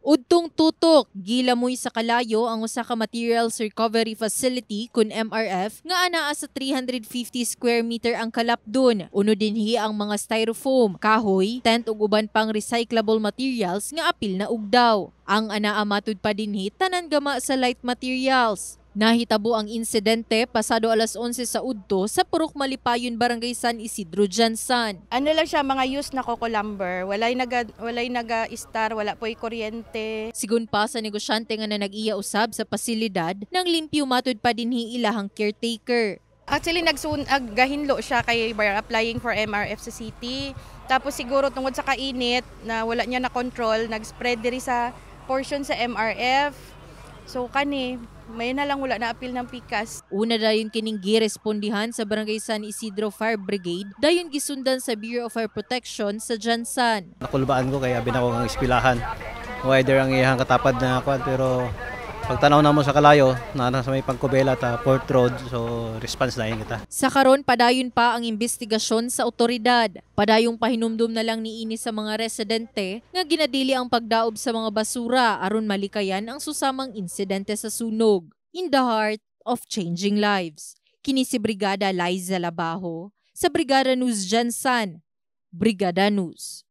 Udtong tutok, gilamoy sa kalayo ang usa ka materials recovery facility kun MRF nga anaa sa 350 square meter ang kalapdon. Uno dinhi ang mga styrofoam, kahoy, tent ug uban pang recyclable materials nga apil na ugdaw. Ang anaa matud pa dinhi tanan gama sa light materials. Nahitabo ang insidente pasado alas 11 sa udto sa Purok Malipayon, Barangay San Isidro, Jansan. Ano lang siya, mga used na coco lumber. Walay naga-star, wala po'y kuryente. Sigun pa sa negosyante nga na nag-iya usab sa pasilidad, nang limpyo matud pa dinhi ilahang caretaker. Actually, gahinlo siya kay bar applying for MRF sa city. Tapos siguro tungod sa kainit na wala niya na control, nag-spread diri sa portion sa MRF. So may na lang wala na apil ng pikas. Una dayon kining girespondihan sa Barangay San Isidro Fire Brigade, dayon gisundan sa Bureau of Fire Protection sa Jansan. Nakulbaan ko kaya binako ang ispilahan. Wider ang iyang katapad na kwan, pero pagtanaw na mo sa kalayo, nasa may pagkubela ta Port Road, so response na yun kita. Sa karon padayon pa ang investigasyon sa otoridad. Padayong pahinumdum na lang niini sa mga residente nga ginadili ang pagdaob sa mga basura aron malikayan ang susamang insidente sa sunog. In the heart of changing lives. Kini si Brigada Liza Labajo sa Brigada News Jansan. Brigada News.